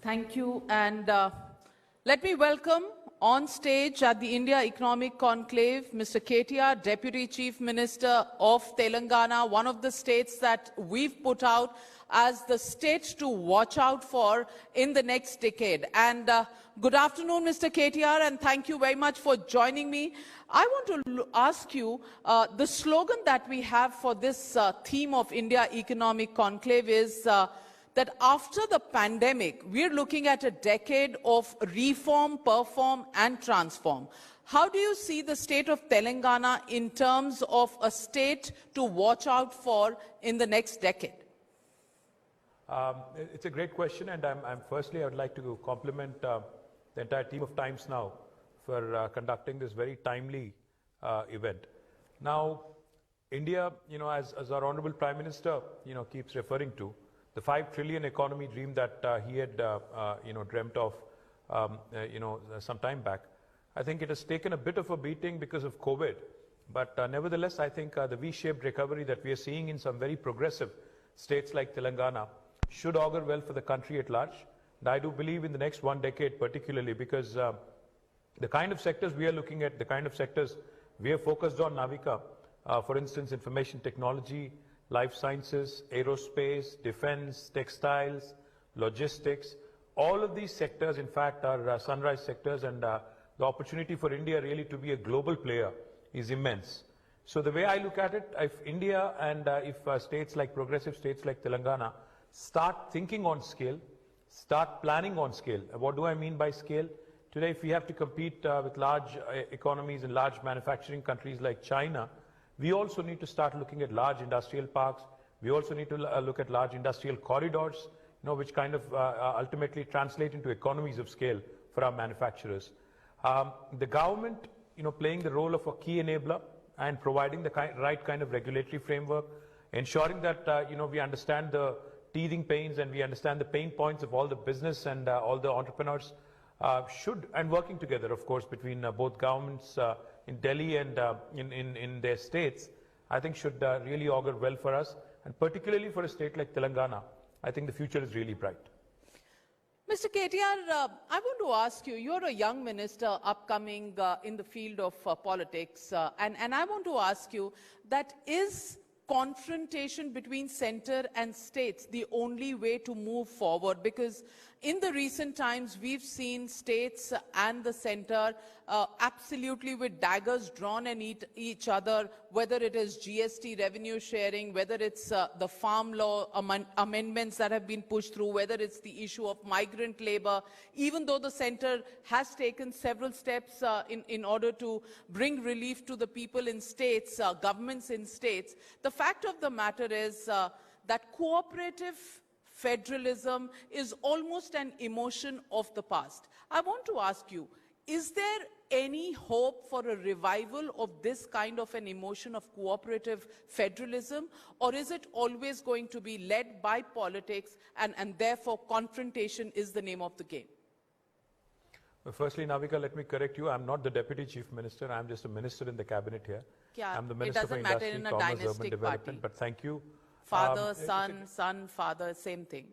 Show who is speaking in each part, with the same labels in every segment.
Speaker 1: Thank you. And let me welcome on stage at the India Economic Conclave, Mr. KTR, Deputy Chief Minister of Telangana, one of the states that we've put out as the state to watch out for in the next decade. And good afternoon, Mr. KTR, and thank you very much for joining me. I want to ask you, the slogan that we have for this theme of India Economic Conclave is that after the pandemic, we're looking at a decade of reform, perform, and transform. How do you see the state of Telangana in terms of a state to watch out for in the next decade?
Speaker 2: It's a great question, and firstly, I would like to compliment the entire team of Times Now for conducting this very timely event. Now, India, as our Honorable Prime Minister, keeps referring to, the 5 trillion economy dream that he had, dreamt of, some time back. I think it has taken a bit of a beating because of COVID, but nevertheless, I think the V-shaped recovery that we are seeing in some very progressive states like Telangana should augur well for the country at large. And I do believe in the next 1 decade particularly, because the kind of sectors we are looking at, the kind of sectors we are focused on, Navika, for instance, information technology, life sciences, aerospace, defense, textiles, logistics, all of these sectors, in fact, are sunrise sectors, and the opportunity for India really to be a global player is immense. So the way I look at it, if India and if states like progressive states like Telangana start thinking on scale, start planning on scale. What do I mean by scale? Today, if we have to compete with large economies and large manufacturing countries like China, we also need to start looking at large industrial parks. We also need to look at large industrial corridors, which kind of ultimately translate into economies of scale for our manufacturers. The government, playing the role of a key enabler and providing the right kind of regulatory framework, ensuring that, we understand the teething pains and we understand the pain points of all the business and all the entrepreneurs and working together, of course, between both governments in Delhi and in their states, I think should really augur well for us, and particularly for a state like Telangana, I think the future is really bright.
Speaker 1: Mr. KTR, I want to ask you, you're a young minister upcoming in the field of politics, and I want to ask you, that is confrontation between center and states the only way to move forward? Because in the recent times, we've seen states and the center absolutely with daggers drawn at each other, whether it is GST revenue sharing, whether it's the farm law amendments that have been pushed through, whether it's the issue of migrant labor, even though the center has taken several steps in order to bring relief to the people in states, governments in states. The fact of the matter is that cooperative federalism is almost an emotion of the past. I want to ask you, is there any hope for a revival of this kind of an emotion of cooperative federalism, or is it always going to be led by politics and therefore confrontation is the name of the game?
Speaker 2: Well, firstly, Navika, let me correct you. I'm not the Deputy Chief Minister. I'm just a minister in the cabinet here.
Speaker 1: Yeah,
Speaker 2: I'm the Minister for Industry, Commerce, Urban Development, but thank you.
Speaker 1: Father, son, father, same thing.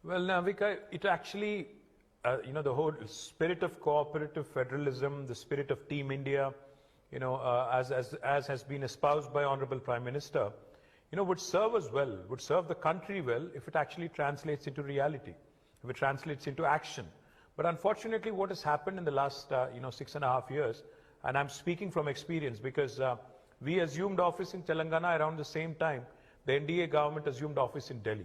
Speaker 2: Well, Navika, it actually, the whole spirit of cooperative federalism, the spirit of Team India, as has been espoused by Honorable Prime Minister, would serve us well, would serve the country well if it actually translates into reality, if it translates into action. But unfortunately, what has happened in the last, 6.5 years, and I'm speaking from experience because we assumed office in Telangana around the same time the NDA government assumed office in Delhi.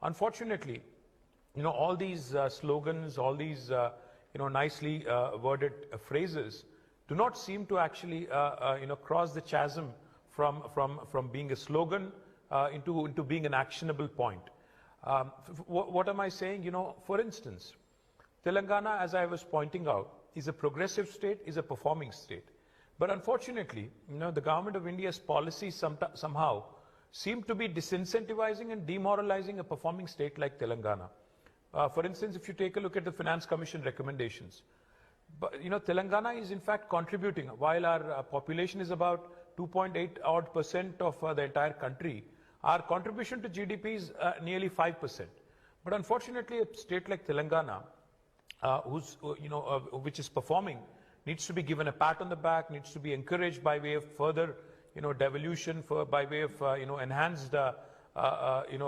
Speaker 2: Unfortunately, all these slogans, all these, nicely worded phrases do not seem to actually, cross the chasm from being a slogan into being an actionable point. What am I saying? For instance, Telangana, as I was pointing out, is a progressive state, is a performing state. But unfortunately, the government of India's policies somehow seem to be disincentivizing and demoralizing a performing state like Telangana. For instance, if you take a look at the Finance Commission recommendations, Telangana is in fact contributing, while our population is about 2.8% of the entire country, our contribution to GDP is nearly 5%. But unfortunately, a state like Telangana, which is performing, needs to be given a pat on the back, needs to be encouraged by way of further, devolution, by way of, enhanced,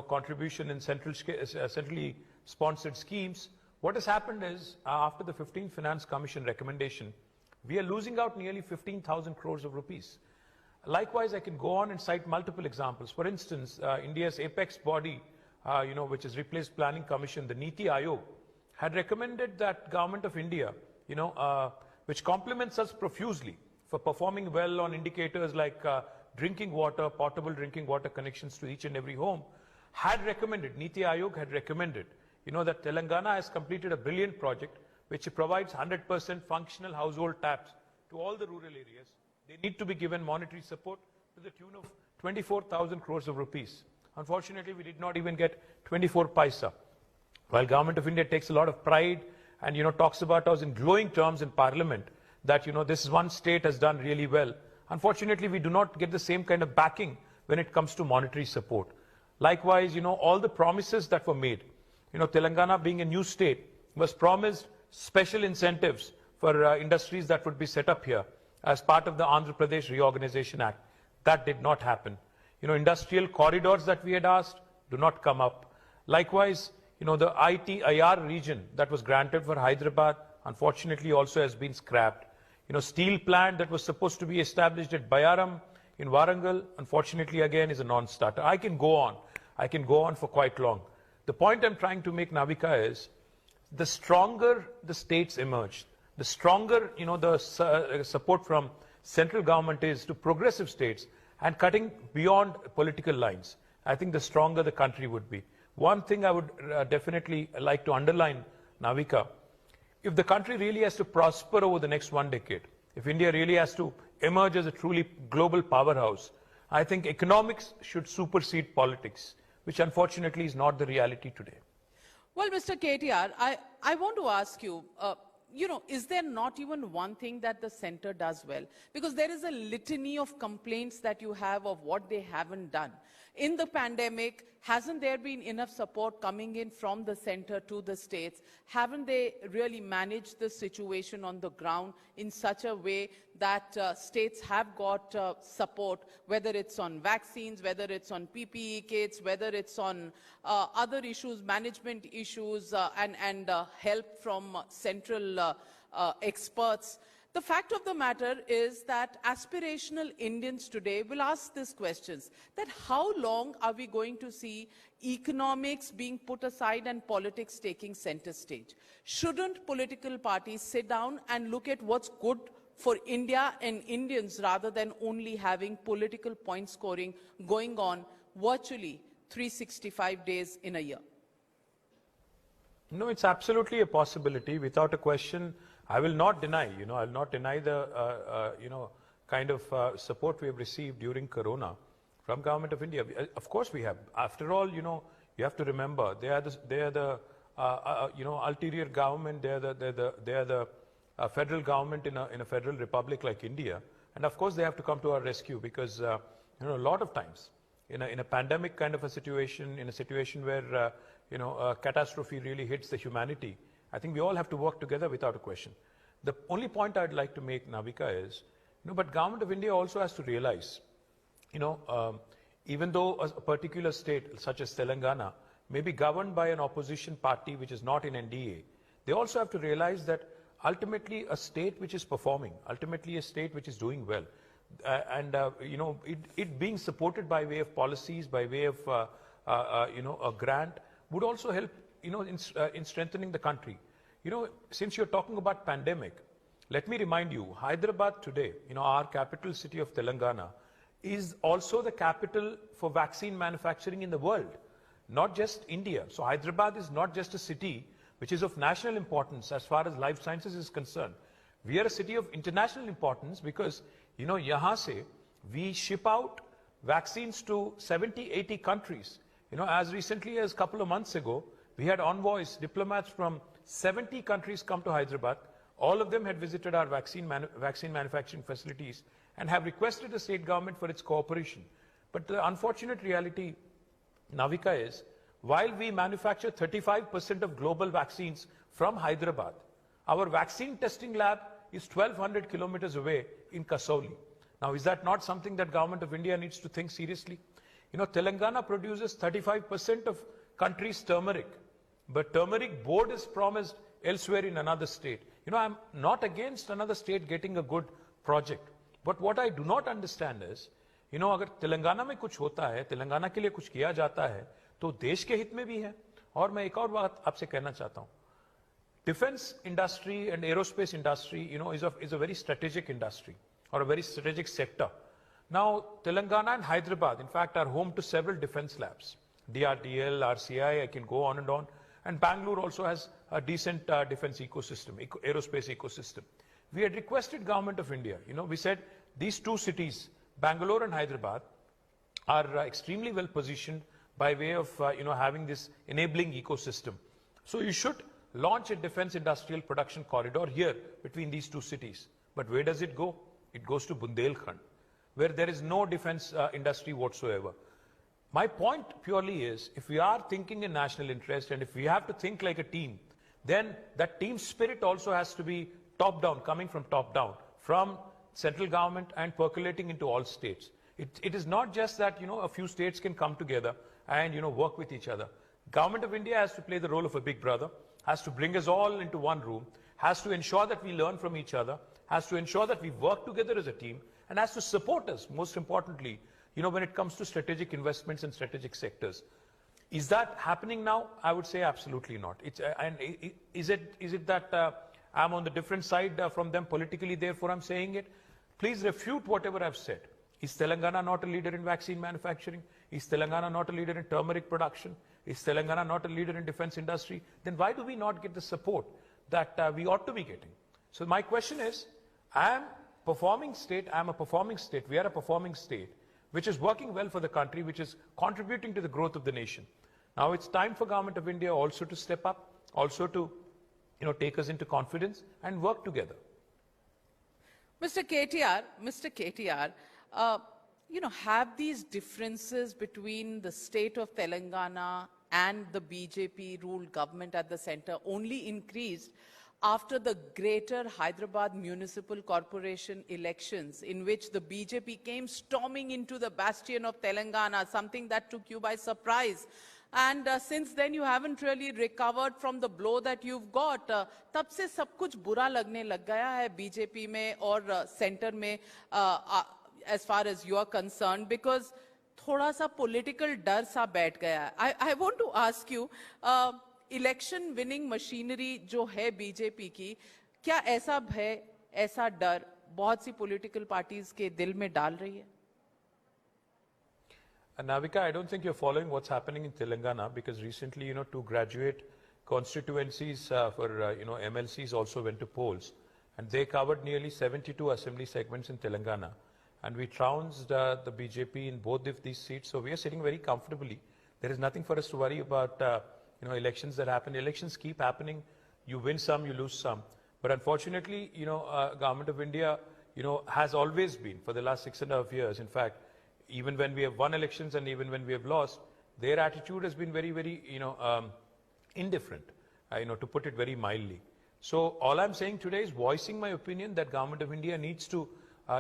Speaker 2: contribution in centrally sponsored schemes. What has happened is, after the 15th Finance Commission recommendation, we are losing out nearly 15,000 crores of rupees. Likewise, I can go on and cite multiple examples. For instance, India's apex body, which has replaced Planning Commission, the Niti Aayog, had recommended that Government of India, which compliments us profusely for performing well on indicators like drinking water, potable drinking water connections to each and every home, had recommended, Niti Aayog had recommended, that Telangana has completed a brilliant project which provides 100% functional household taps to all the rural areas. They need to be given monetary support to the tune of 24,000 crores of rupees. Unfortunately, we did not even get 24 paisa. While Government of India takes a lot of pride and talks about us in glowing terms in Parliament that this one state has done really well, unfortunately we do not get the same kind of backing when it comes to monetary support. Likewise, all the promises that were made, Telangana being a new state was promised special incentives for industries that would be set up here as part of the Andhra Pradesh Reorganization Act. That did not happen. Industrial corridors that we had asked do not come up. Likewise, the ITIR region that was granted for Hyderabad, unfortunately also has been scrapped. Steel plant that was supposed to be established at Bayaram in Warangal, unfortunately again is a non-starter. I can go on for quite long. The point I'm trying to make, Navika, is the stronger the states emerge, the stronger, the support from central government is to progressive states and cutting beyond political lines, I think the stronger the country would be. One thing I would definitely like to underline, Navika, if the country really has to prosper over the next 1 decade, if India really has to emerge as a truly global powerhouse, I think economics should supersede politics, which unfortunately is not the reality today.
Speaker 1: Well, Mr. KTR, I want to ask you, is there not even one thing that the center does well? Because there is a litany of complaints that you have of what they haven't done. In the pandemic, hasn't there been enough support coming in from the center to the states? Haven't they really managed the situation on the ground in such a way that states have got support, whether it's on vaccines, whether it's on PPE kits, whether it's on other issues, management issues, and help from central experts? The fact of the matter is that aspirational Indians today will ask these questions, that how long are we going to see economics being put aside and politics taking center stage? Shouldn't political parties sit down and look at what's good for India and Indians rather than only having political point scoring going on virtually 365 days in a year?
Speaker 2: No, it's absolutely a possibility, without a question. I will not deny, I will not deny the, kind of support we have received during Corona from Government of India. Of course we have. After all, you have to remember, they are the ulterior government, they are the federal government in a federal republic like India. And of course they have to come to our rescue because, a lot of times in a pandemic kind of a situation, in a situation where, catastrophe really hits the humanity, I think we all have to work together without a question. The only point I'd like to make, Navika, is, but Government of India also has to realize, even though a particular state such as Telangana may be governed by an opposition party which is not in NDA, they also have to realize that ultimately a state which is performing, ultimately a state which is doing well, it being supported by way of policies, by way of, a grant, would also help in strengthening the country. Since you're talking about pandemic, let me remind you, Hyderabad today, our capital city of Telangana, is also the capital for vaccine manufacturing in the world, not just India. So Hyderabad is not just a city which is of national importance as far as life sciences is concerned. We are a city of international importance because, yahan se we ship out vaccines to 70, 80 countries. As recently as a couple of months ago, we had envoys, diplomats from 70 countries come to Hyderabad. All of them had visited our vaccine manufacturing facilities and have requested the state government for its cooperation. But the unfortunate reality Navika, is while we manufacture 35% of global vaccines from Hyderabad, our vaccine testing lab is 1,200 kilometers away in Kasauli. Now, is that not something that Government of India needs to think seriously? You know, Telangana produces 35% of country's turmeric, but turmeric board is promised elsewhere in another state. You know, I'm not against another state getting a good project, but what I do not understand is, you know, अगर तेलंगाना में कुछ होता है, तेलंगाना के लिए कुछ किया जाता है, तो देश के हित में भी है. और मैं एक और बात आपसे कहना चाहता हूं. Defense industry and aerospace industry, you know, is a very strategic industry or a very strategic sector. Now, Telangana and Hyderabad, in fact, are home to several defense labs. DRDL, RCI, I can go on. And Bangalore also has a decent defense ecosystem, aerospace ecosystem. We had requested Government of India, you know, we said these two cities, Bangalore and Hyderabad, are extremely well positioned by way of, you know, having this enabling ecosystem. So you should launch a defense industrial production corridor here between these two cities. But where does it go? It goes to Bundelkhand, where there is no defense industry whatsoever. My point purely is, if we are thinking in national interest and if we have to think like a team, then that team spirit also has to be top down, coming from top down, from central government and percolating into all states. It is not just that, you know, a few states can come together and, you know, work with each other. Government of India has to play the role of a big brother, has to bring us all into one room, has to ensure that we learn from each other, has to ensure that we work together as a team, and has to support us, most importantly, you know, when it comes to strategic investments and strategic sectors. Is that happening now? I would say absolutely not. Is it that I'm on the different side from them politically, therefore I'm saying it? Please refute whatever I've said. Is Telangana not a leader in vaccine manufacturing? Is Telangana not a leader in turmeric production? Is Telangana not a leader in defense industry? Then why do we not get the support that we ought to be getting? So my question is, I'm a performing state, we are a performing state, which is working well for the country, which is contributing to the growth of the nation. Now it's time for Government of India also to step up, also to, you know, take us into confidence and work together.
Speaker 1: Mr. KTR, you know, have these differences between the state of Telangana and the BJP-ruled government at the center only increased after the Greater Hyderabad Municipal Corporation elections, in which the BJP came storming into the bastion of Telangana, something that took you by surprise? And since then, you haven't really recovered from the blow that you've got. तब से सब कुछ बुरा लगने लग गया है BJP में और center में, as far as you are concerned, because थोड़ा सा political डर सा बैठ गया है. I want to ask you, election winning machinery जो है बीजेपी की, क्या ऐसा भय, ऐसा डर बहुत सी पॉलिटिकल पार्टीज के दिल में डाल रही है?
Speaker 2: Navika, I don't think you're following what's happening in Telangana, because recently, you know, two graduate constituencies for, you know, MLCs also went to polls, and they covered nearly 72 assembly segments in Telangana, and we trounced the BJP in both of these seats, so we are sitting very comfortably. There is nothing for us to worry about, you know, elections that happen. Elections keep happening. You win some, you lose some. But unfortunately, you know, Government of India, you know, has always been, for the last 6.5 years, in fact, even when we have won elections and even when we have lost, their attitude has been very, very, you know, indifferent, you know, to put it very mildly. So all I'm saying today is voicing my opinion that Government of India needs to,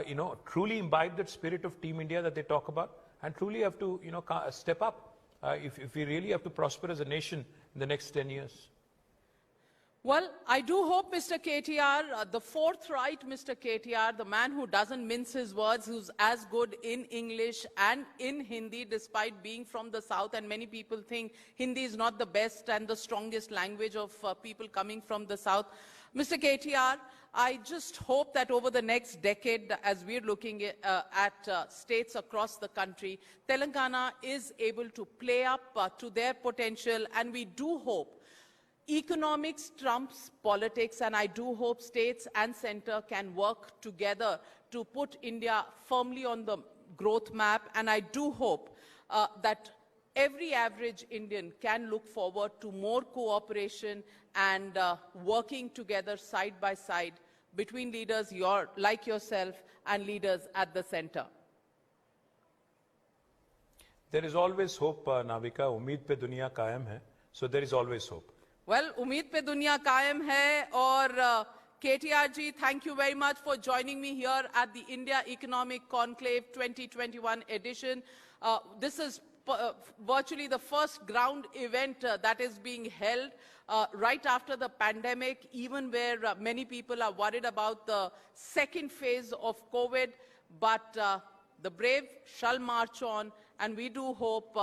Speaker 2: you know, truly imbibe that spirit of Team India that they talk about, and truly have to, you know, step up if we really have to prosper as a nation in the next 10 years.
Speaker 1: Well, I do hope, Mr. KTR, the forthright Mr. KTR, the man who doesn't mince his words, who's as good in English and in Hindi, despite being from the South, and many people think Hindi is not the best and the strongest language of people coming from the South. Mr. KTR, I just hope that over the next decade, as we're looking at states across the country, Telangana is able to play up to their potential, and we do hope economics trumps politics, and I do hope states and center can work together to put India firmly on the growth map, and I do hope that every average Indian can look forward to more cooperation and working together side by side between leaders like yourself and leaders at the center.
Speaker 2: There is always hope, Navika. उम्मीद पे दुनिया कायम है. So there is always hope.
Speaker 1: Well, उम्मीद पे दुनिया कायम है और KTR ji, thank you very much for joining me here at the India Economic Conclave 2021 edition. This is virtually the first ground event that is being held right after the pandemic, even where many people are worried about the second phase of COVID. But the brave shall march on, and we do hope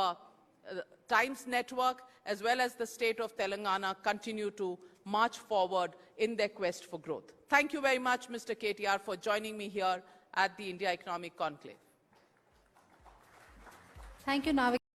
Speaker 1: Times Network as well as the state of Telangana continue to march forward in their quest for growth. Thank you very much, Mr. KTR, for joining me here at the India Economic Conclave.
Speaker 3: Thank you, Navik.